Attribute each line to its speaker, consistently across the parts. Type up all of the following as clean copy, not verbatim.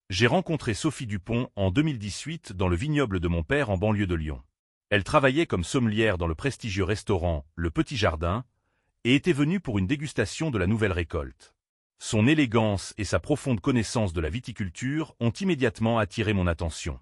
Speaker 1: J'ai rencontré Sophie Dupont en 2018 dans le vignoble de mon père en banlieue de Lyon. Elle travaillait comme sommelière dans le prestigieux restaurant Le Petit Jardin et était venue pour une dégustation de la nouvelle récolte. Son élégance et sa profonde connaissance de la viticulture ont immédiatement attiré mon attention.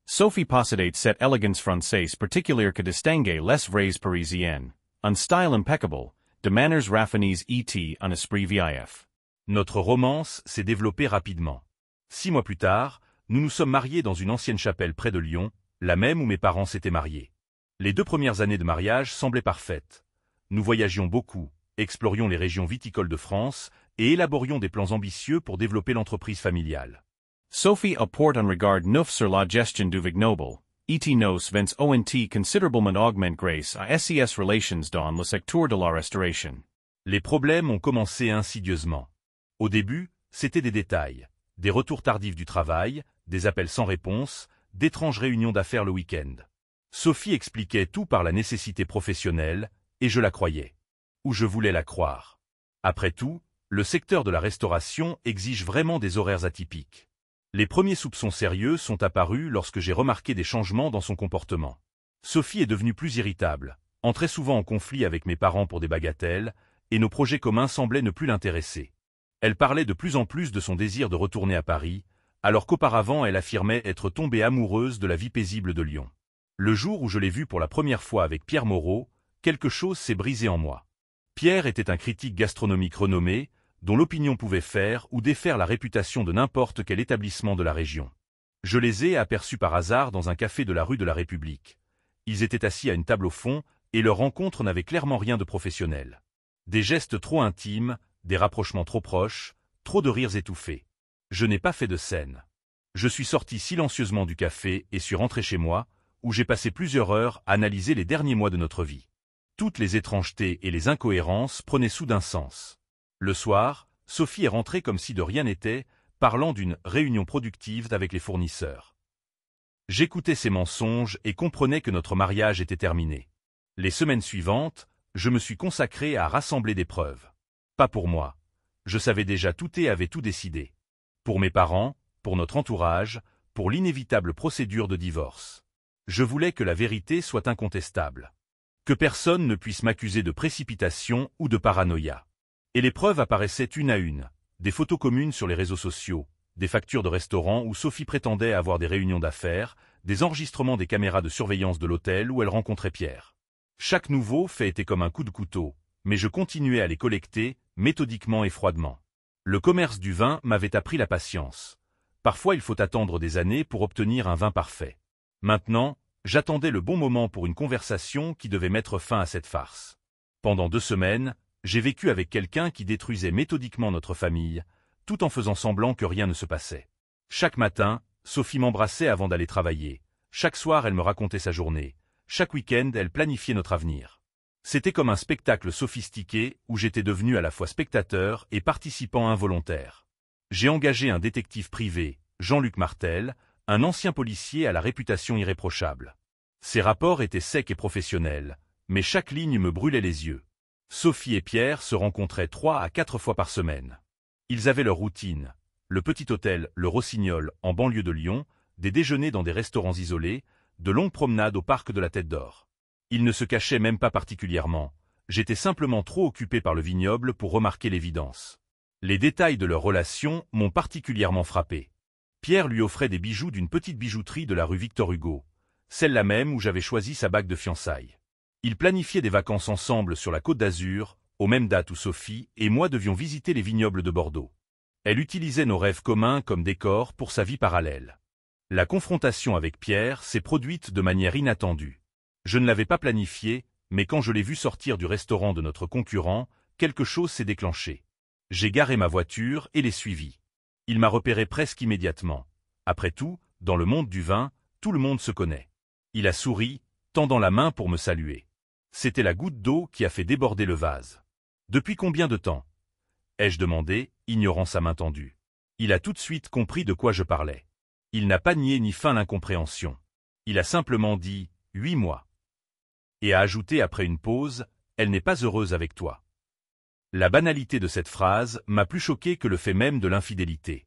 Speaker 2: Sophie possédait cette élégance française particulière que distingue les vraies parisiennes. Un style impeccable, de manners raffinées et un esprit vif.
Speaker 1: Notre romance s'est développée rapidement. 6 mois plus tard, nous nous sommes mariés dans une ancienne chapelle près de Lyon, la même où mes parents s'étaient mariés. Les 2 premières années de mariage semblaient parfaites. Nous voyagions beaucoup, explorions les régions viticoles de France et élaborions des plans ambitieux pour développer l'entreprise familiale.
Speaker 2: Sophie apporte un regard neuf sur la gestion du vignoble, et nos vents ont considérablement augmenté grâce à ses relations dans le secteur de la restauration.
Speaker 1: Les problèmes ont commencé insidieusement. Au début, c'était des détails, des retours tardifs du travail, des appels sans réponse, d'étranges réunions d'affaires le week-end. Sophie expliquait tout par la nécessité professionnelle, et je la croyais. Ou je voulais la croire. Après tout, le secteur de la restauration exige vraiment des horaires atypiques. Les premiers soupçons sérieux sont apparus lorsque j'ai remarqué des changements dans son comportement. Sophie est devenue plus irritable, entrait souvent en conflit avec mes parents pour des bagatelles, et nos projets communs semblaient ne plus l'intéresser. Elle parlait de plus en plus de son désir de retourner à Paris, alors qu'auparavant elle affirmait être tombée amoureuse de la vie paisible de Lyon. Le jour où je l'ai vue pour la première fois avec Pierre Moreau, quelque chose s'est brisé en moi. Pierre était un critique gastronomique renommé, dont l'opinion pouvait faire ou défaire la réputation de n'importe quel établissement de la région. Je les ai aperçus par hasard dans un café de la rue de la République. Ils étaient assis à une table au fond, et leur rencontre n'avait clairement rien de professionnel. Des gestes trop intimes, des rapprochements trop proches, trop de rires étouffés. Je n'ai pas fait de scène. Je suis sorti silencieusement du café et suis rentré chez moi, où j'ai passé plusieurs heures à analyser les derniers mois de notre vie. Toutes les étrangetés et les incohérences prenaient soudain sens. Le soir, Sophie est rentrée comme si de rien n'était, parlant d'une réunion productive avec les fournisseurs. J'écoutais ses mensonges et comprenais que notre mariage était terminé. Les semaines suivantes, je me suis consacré à rassembler des preuves. Pas pour moi. Je savais déjà tout et avais tout décidé. Pour mes parents, pour notre entourage, pour l'inévitable procédure de divorce. Je voulais que la vérité soit incontestable. Que personne ne puisse m'accuser de précipitation ou de paranoïa. Et les preuves apparaissaient une à une. Des photos communes sur les réseaux sociaux, des factures de restaurants où Sophie prétendait avoir des réunions d'affaires, des enregistrements des caméras de surveillance de l'hôtel où elle rencontrait Pierre. Chaque nouveau fait était comme un coup de couteau, mais je continuais à les collecter, méthodiquement et froidement. Le commerce du vin m'avait appris la patience. Parfois il faut attendre des années pour obtenir un vin parfait. Maintenant, j'attendais le bon moment pour une conversation qui devait mettre fin à cette farce. Pendant 2 semaines, j'ai vécu avec quelqu'un qui détruisait méthodiquement notre famille, tout en faisant semblant que rien ne se passait. Chaque matin, Sophie m'embrassait avant d'aller travailler. Chaque soir, elle me racontait sa journée. Chaque week-end, elle planifiait notre avenir. C'était comme un spectacle sophistiqué où j'étais devenu à la fois spectateur et participant involontaire. J'ai engagé un détective privé, Jean-Luc Martel, un ancien policier à la réputation irréprochable. Ses rapports étaient secs et professionnels, mais chaque ligne me brûlait les yeux. Sophie et Pierre se rencontraient 3 à 4 fois par semaine. Ils avaient leur routine, le petit hôtel Le Rossignol en banlieue de Lyon, des déjeuners dans des restaurants isolés, de longues promenades au parc de la Tête d'Or. Ils ne se cachaient même pas particulièrement, j'étais simplement trop occupé par le vignoble pour remarquer l'évidence. Les détails de leur relation m'ont particulièrement frappé. Pierre lui offrait des bijoux d'une petite bijouterie de la rue Victor Hugo, celle-là même où j'avais choisi sa bague de fiançailles. Ils planifiaient des vacances ensemble sur la Côte d'Azur, aux mêmes dates où Sophie et moi devions visiter les vignobles de Bordeaux. Elle utilisait nos rêves communs comme décor pour sa vie parallèle. La confrontation avec Pierre s'est produite de manière inattendue. Je ne l'avais pas planifiée, mais quand je l'ai vu sortir du restaurant de notre concurrent, quelque chose s'est déclenché. J'ai garé ma voiture et l'ai suivi. Il m'a repéré presque immédiatement. Après tout, dans le monde du vin, tout le monde se connaît. Il a souri, tendant la main pour me saluer. C'était la goutte d'eau qui a fait déborder le vase. Depuis combien de temps? Ai-je demandé, ignorant sa main tendue. Il a tout de suite compris de quoi je parlais. Il n'a pas nié ni feint l'incompréhension. Il a simplement dit « 8 mois ». Et a ajouté après une pause « Elle n'est pas heureuse avec toi ». La banalité de cette phrase m'a plus choqué que le fait même de l'infidélité.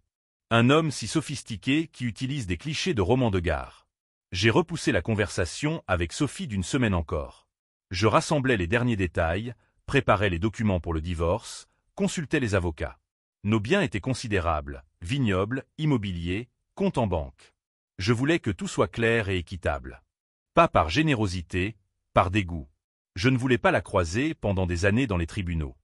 Speaker 1: Un homme si sophistiqué qui utilise des clichés de romans de gare. J'ai repoussé la conversation avec Sophie d'une semaine encore. Je rassemblais les derniers détails, préparais les documents pour le divorce, consultais les avocats. Nos biens étaient considérables, vignobles, immobiliers, comptes en banque. Je voulais que tout soit clair et équitable. Pas par générosité, par dégoût. Je ne voulais pas la croiser pendant des années dans les tribunaux.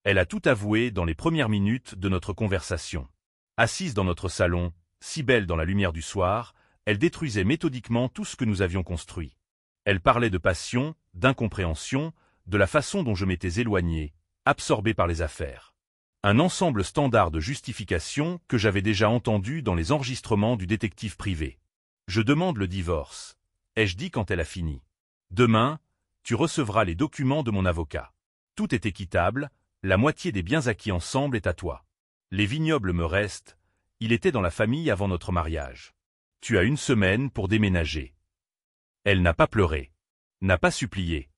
Speaker 1: Elle a tout avoué dans les premières minutes de notre conversation. Assise dans notre salon, si belle dans la lumière du soir, elle détruisait méthodiquement tout ce que nous avions construit. Elle parlait de passion, d'incompréhension, de la façon dont je m'étais éloigné, absorbé par les affaires. Un ensemble standard de justifications que j'avais déjà entendu dans les enregistrements du détective privé. Je demande le divorce, ai-je dit quand elle a fini. Demain, tu recevras les documents de mon avocat. Tout est équitable, la moitié des biens acquis ensemble est à toi. Les vignobles me restent, il était dans la famille avant notre mariage. Tu as 1 semaine pour déménager. Elle n'a pas pleuré, n'a pas supplié,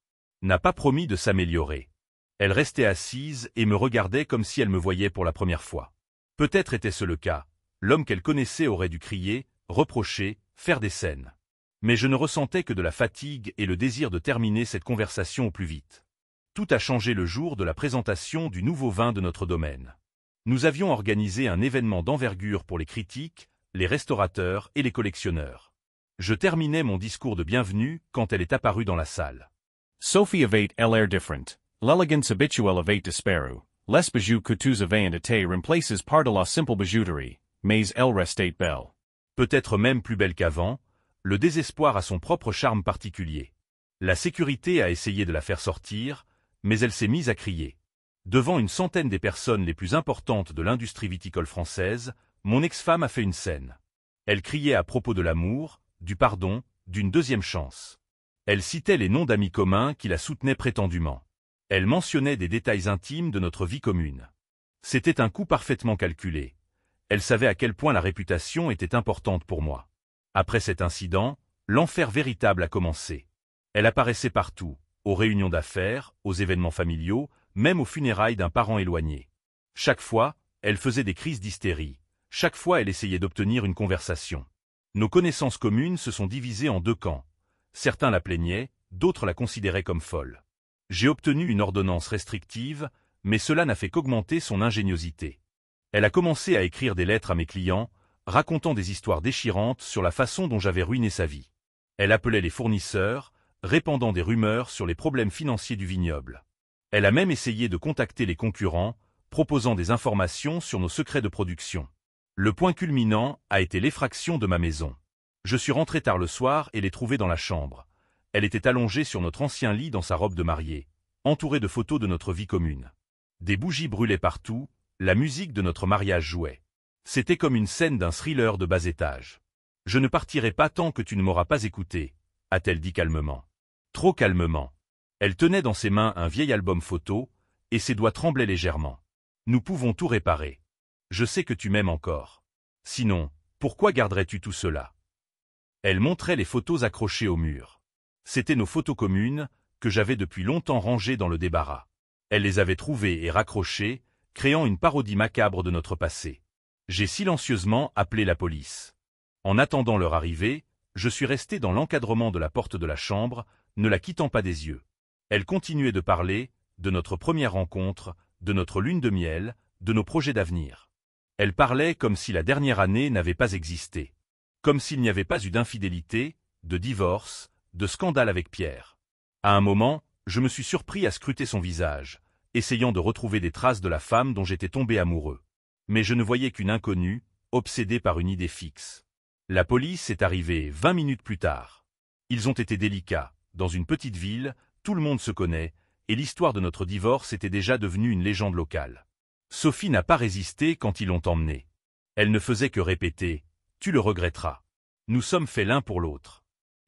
Speaker 1: n'a pas promis de s'améliorer. Elle restait assise et me regardait comme si elle me voyait pour la première fois. Peut-être était-ce le cas, l'homme qu'elle connaissait aurait dû crier, reprocher, faire des scènes. Mais je ne ressentais que de la fatigue et le désir de terminer cette conversation au plus vite. Tout a changé le jour de la présentation du nouveau vin de notre domaine. Nous avions organisé un événement d'envergure pour les critiques, les restaurateurs et les collectionneurs. Je terminais mon discours de bienvenue quand elle est apparue dans la salle.
Speaker 2: Sophie avait l'air different. L'elegance habituelle avait disparu. Les bijoux coûteux avaient été remplacés par de la simple bijouterie, mais elle restait belle.
Speaker 1: Peut-être même plus belle qu'avant, le désespoir a son propre charme particulier. La sécurité a essayé de la faire sortir, mais elle s'est mise à crier. Devant une centaine des personnes les plus importantes de l'industrie viticole française, mon ex-femme a fait une scène. Elle criait à propos de l'amour, du pardon, d'une deuxième chance. Elle citait les noms d'amis communs qui la soutenaient prétendument. Elle mentionnait des détails intimes de notre vie commune. C'était un coup parfaitement calculé. Elle savait à quel point la réputation était importante pour moi. Après cet incident, l'enfer véritable a commencé. Elle apparaissait partout, aux réunions d'affaires, aux événements familiaux, même aux funérailles d'un parent éloigné. Chaque fois, elle faisait des crises d'hystérie. Chaque fois, elle essayait d'obtenir une conversation. Nos connaissances communes se sont divisées en 2 camps. Certains la plaignaient, d'autres la considéraient comme folle. J'ai obtenu une ordonnance restrictive, mais cela n'a fait qu'augmenter son ingéniosité. Elle a commencé à écrire des lettres à mes clients, racontant des histoires déchirantes sur la façon dont j'avais ruiné sa vie. Elle appelait les fournisseurs, répandant des rumeurs sur les problèmes financiers du vignoble. Elle a même essayé de contacter les concurrents, proposant des informations sur nos secrets de production. Le point culminant a été l'effraction de ma maison. Je suis rentré tard le soir et l'ai trouvée dans la chambre. Elle était allongée sur notre ancien lit dans sa robe de mariée, entourée de photos de notre vie commune. Des bougies brûlaient partout, la musique de notre mariage jouait. C'était comme une scène d'un thriller de bas étage. « Je ne partirai pas tant que tu ne m'auras pas écouté », a-t-elle dit calmement. Trop calmement. Elle tenait dans ses mains un vieil album photo, et ses doigts tremblaient légèrement. « Nous pouvons tout réparer. Je sais que tu m'aimes encore. Sinon, pourquoi garderais-tu tout cela ?» Elle montrait les photos accrochées au mur. C'étaient nos photos communes, que j'avais depuis longtemps rangées dans le débarras. Elle les avait trouvées et raccrochées, créant une parodie macabre de notre passé. J'ai silencieusement appelé la police. En attendant leur arrivée, je suis resté dans l'encadrement de la porte de la chambre, ne la quittant pas des yeux. Elle continuait de parler, de notre première rencontre, de notre lune de miel, de nos projets d'avenir. Elle parlait comme si la dernière année n'avait pas existé. Comme s'il n'y avait pas eu d'infidélité, de divorce, de scandale avec Pierre. À un moment, je me suis surpris à scruter son visage, essayant de retrouver des traces de la femme dont j'étais tombé amoureux. Mais je ne voyais qu'une inconnue, obsédée par une idée fixe. La police est arrivée 20 minutes plus tard. Ils ont été délicats. Dans une petite ville, tout le monde se connaît, et l'histoire de notre divorce était déjà devenue une légende locale. Sophie n'a pas résisté quand ils l'ont emmenée. Elle ne faisait que répéter « Tu le regretteras. Nous sommes faits l'un pour l'autre.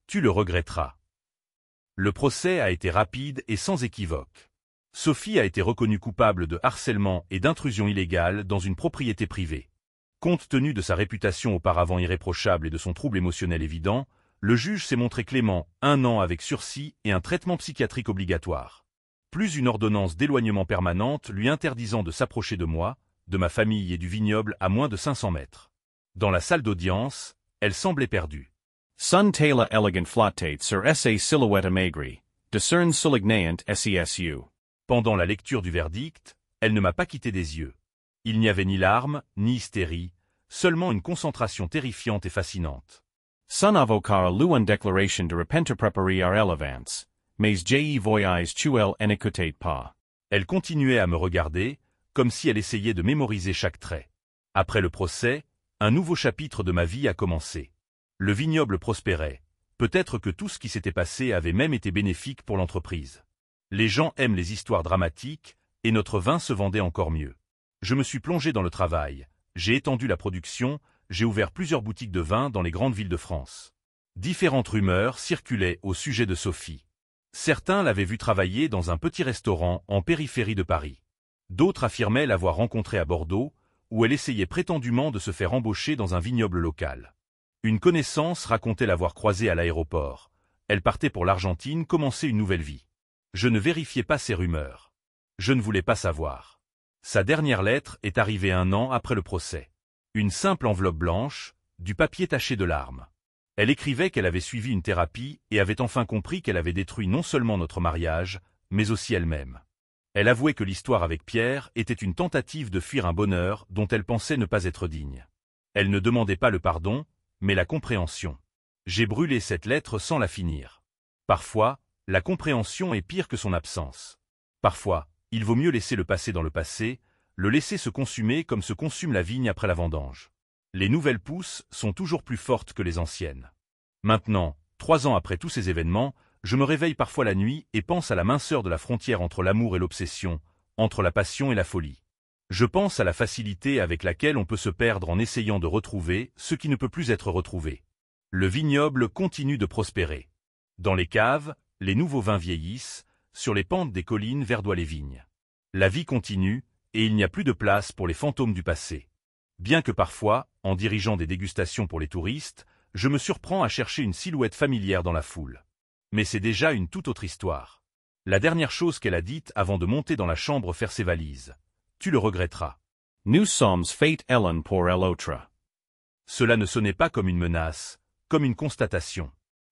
Speaker 1: Tu le regretteras. » Le procès a été rapide et sans équivoque. Sophie a été reconnue coupable de harcèlement et d'intrusion illégale dans une propriété privée. Compte tenu de sa réputation auparavant irréprochable et de son trouble émotionnel évident, le juge s'est montré clément, 1 an avec sursis et un traitement psychiatrique obligatoire. Plus une ordonnance d'éloignement permanente lui interdisant de s'approcher de moi, de ma famille et du vignoble à moins de 500 mètres. Dans la salle d'audience, elle semblait perdue.
Speaker 2: Sun tela elegant flottate sur essa silhouette magri, discern sulignant sesu.
Speaker 1: Pendant la lecture du verdict, elle ne m'a pas quitté des yeux. Il n'y avait ni larmes, ni hystérie, seulement une concentration terrifiante et fascinante.
Speaker 2: Sun avocar luan declaration de repente prepari ar elevance, mais je voyais tuel enecutate pas.
Speaker 1: Elle continuait à me regarder, comme si elle essayait de mémoriser chaque trait. Après le procès, un nouveau chapitre de ma vie a commencé. Le vignoble prospérait. Peut-être que tout ce qui s'était passé avait même été bénéfique pour l'entreprise. Les gens aiment les histoires dramatiques, et notre vin se vendait encore mieux. Je me suis plongé dans le travail, j'ai étendu la production, j'ai ouvert plusieurs boutiques de vin dans les grandes villes de France. Différentes rumeurs circulaient au sujet de Sophie. Certains l'avaient vue travailler dans un petit restaurant en périphérie de Paris. D'autres affirmaient l'avoir rencontrée à Bordeaux, où elle essayait prétendument de se faire embaucher dans un vignoble local. Une connaissance racontait l'avoir croisée à l'aéroport. Elle partait pour l'Argentine commencer une nouvelle vie. Je ne vérifiais pas ces rumeurs. Je ne voulais pas savoir. Sa dernière lettre est arrivée 1 an après le procès. Une simple enveloppe blanche, du papier taché de larmes. Elle écrivait qu'elle avait suivi une thérapie et avait enfin compris qu'elle avait détruit non seulement notre mariage, mais aussi elle-même. Elle avouait que l'histoire avec Pierre était une tentative de fuir un bonheur dont elle pensait ne pas être digne. Elle ne demandait pas le pardon, mais la compréhension. J'ai brûlé cette lettre sans la finir. Parfois, la compréhension est pire que son absence. Parfois, il vaut mieux laisser le passé dans le passé, le laisser se consumer comme se consume la vigne après la vendange. Les nouvelles pousses sont toujours plus fortes que les anciennes. Maintenant, 3 ans après tous ces événements, je me réveille parfois la nuit et pense à la minceur de la frontière entre l'amour et l'obsession, entre la passion et la folie. Je pense à la facilité avec laquelle on peut se perdre en essayant de retrouver ce qui ne peut plus être retrouvé. Le vignoble continue de prospérer. Dans les caves, les nouveaux vins vieillissent, sur les pentes des collines verdoient les vignes. La vie continue, et il n'y a plus de place pour les fantômes du passé. Bien que parfois, en dirigeant des dégustations pour les touristes, je me surprends à chercher une silhouette familière dans la foule. Mais c'est déjà une toute autre histoire. La dernière chose qu'elle a dite avant de monter dans la chambre faire ses valises. Tu le regretteras.
Speaker 2: Nous sommes fait Ellen pour elle autre.
Speaker 1: Cela ne sonnait pas comme une menace, comme une constatation.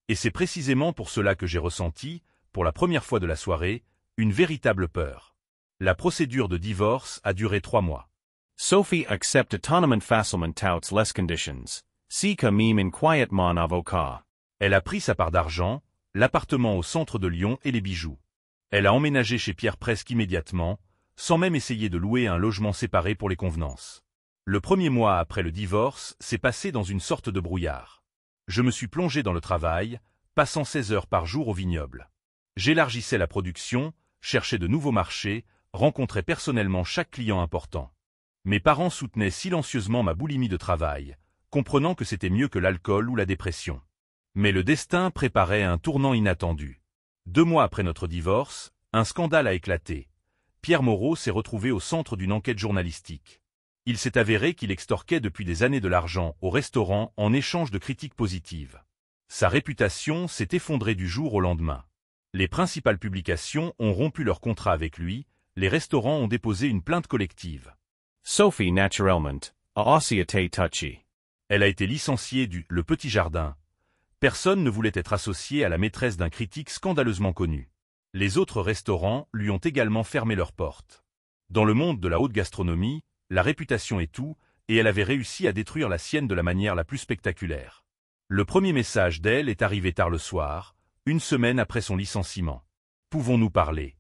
Speaker 1: Et c'est précisément pour cela que j'ai ressenti, pour la première fois de la soirée, une véritable peur. La procédure de divorce a duré 3 mois.
Speaker 2: Sophie accepte autonomement facilement toutes les conditions. Si que mime in quiet mon avocat.
Speaker 1: Elle a pris sa part d'argent, l'appartement au centre de Lyon et les bijoux. Elle a emménagé chez Pierre presque immédiatement, sans même essayer de louer un logement séparé pour les convenances. Le 1er mois après le divorce s'est passé dans une sorte de brouillard. Je me suis plongé dans le travail, passant 16 heures par jour au vignoble. J'élargissais la production, cherchais de nouveaux marchés, rencontrais personnellement chaque client important. Mes parents soutenaient silencieusement ma boulimie de travail, comprenant que c'était mieux que l'alcool ou la dépression. Mais le destin préparait un tournant inattendu. 2 mois après notre divorce, un scandale a éclaté. Pierre Moreau s'est retrouvé au centre d'une enquête journalistique. Il s'est avéré qu'il extorquait depuis des années de l'argent au restaurant en échange de critiques positives. Sa réputation s'est effondrée du jour au lendemain. Les principales publications ont rompu leur contrat avec lui, les restaurants ont déposé une plainte collective.
Speaker 2: Sophie naturellement a aussi été touchée.
Speaker 1: Elle a été licenciée du Le Petit Jardin. Personne ne voulait être associé à la maîtresse d'un critique scandaleusement connu. Les autres restaurants lui ont également fermé leurs portes. Dans le monde de la haute gastronomie, la réputation est tout, et elle avait réussi à détruire la sienne de la manière la plus spectaculaire. Le premier message d'elle est arrivé tard le soir, 1 semaine après son licenciement. Pouvons-nous parler?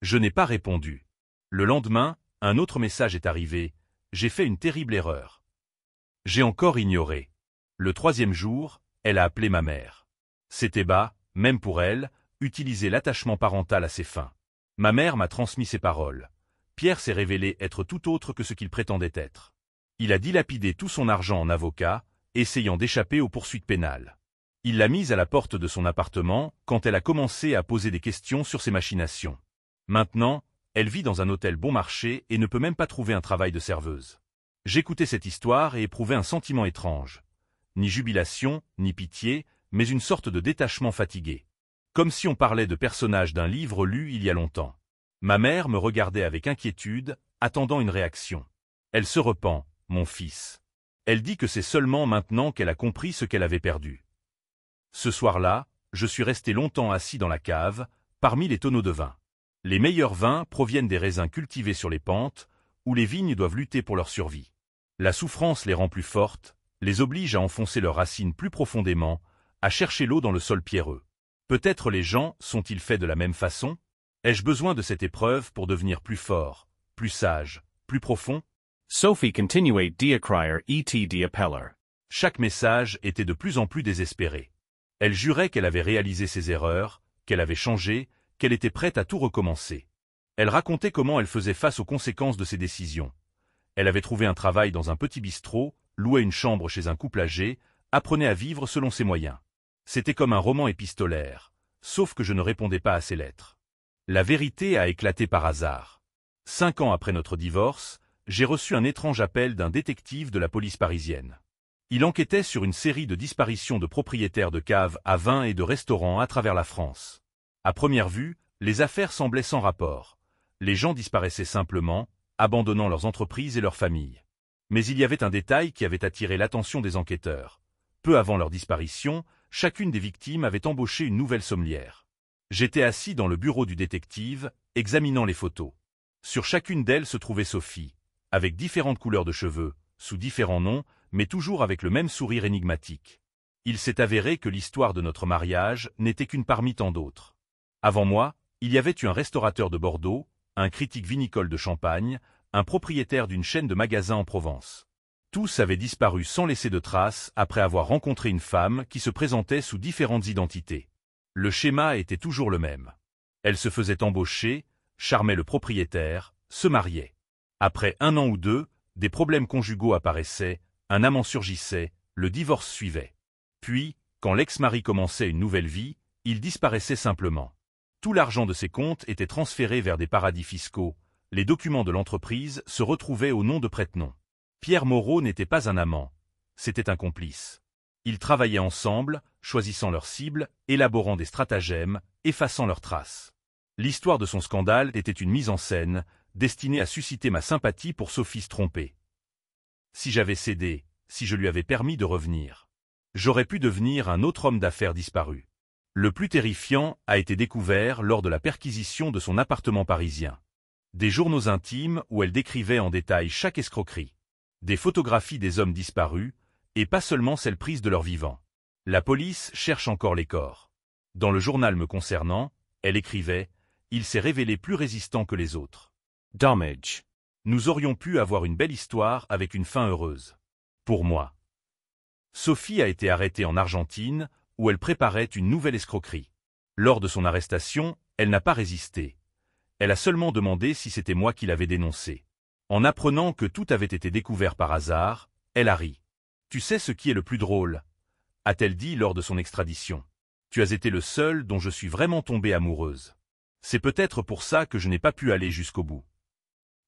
Speaker 1: Je n'ai pas répondu. Le lendemain, un autre message est arrivé, j'ai fait une terrible erreur. J'ai encore ignoré. Le 3e jour, elle a appelé ma mère. C'était bas, même pour elle, utiliser l'attachement parental à ses fins. Ma mère m'a transmis ces paroles. Pierre s'est révélé être tout autre que ce qu'il prétendait être. Il a dilapidé tout son argent en avocat, essayant d'échapper aux poursuites pénales. Il l'a mise à la porte de son appartement quand elle a commencé à poser des questions sur ses machinations. Maintenant, elle vit dans un hôtel bon marché et ne peut même pas trouver un travail de serveuse. J'écoutais cette histoire et éprouvais un sentiment étrange. Ni jubilation, ni pitié, mais une sorte de détachement fatigué. Comme si on parlait de personnages d'un livre lu il y a longtemps. Ma mère me regardait avec inquiétude, attendant une réaction. Elle se repent, mon fils. Elle dit que c'est seulement maintenant qu'elle a compris ce qu'elle avait perdu. Ce soir-là, je suis resté longtemps assis dans la cave, parmi les tonneaux de vin. Les meilleurs vins proviennent des raisins cultivés sur les pentes, où les vignes doivent lutter pour leur survie. La souffrance les rend plus fortes, les oblige à enfoncer leurs racines plus profondément, à chercher l'eau dans le sol pierreux. Peut-être les gens sont-ils faits de la même façon? Ai-je besoin de cette épreuve pour devenir plus fort, plus sage, plus profond?
Speaker 2: Sophie continuait d'écrire et d'appeler.
Speaker 1: Chaque message était de plus en plus désespéré. Elle jurait qu'elle avait réalisé ses erreurs, qu'elle avait changé, qu'elle était prête à tout recommencer. Elle racontait comment elle faisait face aux conséquences de ses décisions. Elle avait trouvé un travail dans un petit bistrot, louait une chambre chez un couple âgé, apprenait à vivre selon ses moyens. C'était comme un roman épistolaire, sauf que je ne répondais pas à ses lettres. La vérité a éclaté par hasard. 5 ans après notre divorce, j'ai reçu un étrange appel d'un détective de la police parisienne. Il enquêtait sur une série de disparitions de propriétaires de caves à vin et de restaurants à travers la France. À première vue, les affaires semblaient sans rapport. Les gens disparaissaient simplement, abandonnant leurs entreprises et leurs familles. Mais il y avait un détail qui avait attiré l'attention des enquêteurs. Peu avant leur disparition, chacune des victimes avait embauché une nouvelle sommelière. J'étais assis dans le bureau du détective, examinant les photos. Sur chacune d'elles se trouvait Sophie, avec différentes couleurs de cheveux, sous différents noms, mais toujours avec le même sourire énigmatique. Il s'est avéré que l'histoire de notre mariage n'était qu'une parmi tant d'autres. Avant moi, il y avait eu un restaurateur de Bordeaux, un critique vinicole de Champagne, un propriétaire d'une chaîne de magasins en Provence. Tous avaient disparu sans laisser de traces après avoir rencontré une femme qui se présentait sous différentes identités. Le schéma était toujours le même. Elle se faisait embaucher, charmait le propriétaire, se mariait. Après 1 an ou 2, des problèmes conjugaux apparaissaient, un amant surgissait, le divorce suivait. Puis, quand l'ex-mari commençait une nouvelle vie, il disparaissait simplement. Tout l'argent de ses comptes était transféré vers des paradis fiscaux, les documents de l'entreprise se retrouvaient au nom de prête-noms. Pierre Moreau n'était pas un amant, c'était un complice. Ils travaillaient ensemble, choisissant leurs cibles, élaborant des stratagèmes, effaçant leurs traces. L'histoire de son scandale était une mise en scène, destinée à susciter ma sympathie pour Sophie trompée. Si j'avais cédé, si je lui avais permis de revenir, j'aurais pu devenir un autre homme d'affaires disparu. Le plus terrifiant a été découvert lors de la perquisition de son appartement parisien. Des journaux intimes où elle décrivait en détail chaque escroquerie. Des photographies des hommes disparus, et pas seulement celles prises de leur vivant. La police cherche encore les corps. Dans le journal me concernant, elle écrivait « Il s'est révélé plus résistant que les autres. »
Speaker 2: Dommage.
Speaker 1: Nous aurions pu avoir une belle histoire avec une fin heureuse. Pour moi. Sophie a été arrêtée en Argentine, où elle préparait une nouvelle escroquerie. Lors de son arrestation, elle n'a pas résisté. Elle a seulement demandé si c'était moi qui l'avais dénoncé. En apprenant que tout avait été découvert par hasard, elle a ri. « Tu sais ce qui est le plus drôle ?» a-t-elle dit lors de son extradition. « Tu as été le seul dont je suis vraiment tombée amoureuse. C'est peut-être pour ça que je n'ai pas pu aller jusqu'au bout. »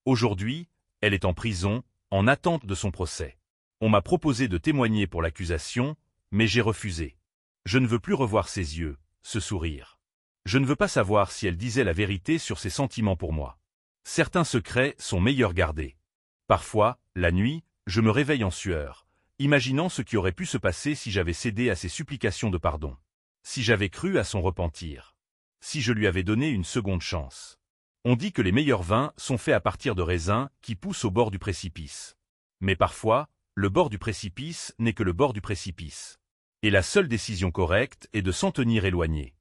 Speaker 1: Aujourd'hui, elle est en prison, en attente de son procès. On m'a proposé de témoigner pour l'accusation, mais j'ai refusé. Je ne veux plus revoir ses yeux, ce sourire. Je ne veux pas savoir si elle disait la vérité sur ses sentiments pour moi. Certains secrets sont meilleurs gardés. Parfois, la nuit, je me réveille en sueur, imaginant ce qui aurait pu se passer si j'avais cédé à ses supplications de pardon. Si j'avais cru à son repentir. Si je lui avais donné une seconde chance. On dit que les meilleurs vins sont faits à partir de raisins qui poussent au bord du précipice. Mais parfois, le bord du précipice n'est que le bord du précipice. Et la seule décision correcte est de s'en tenir éloigné.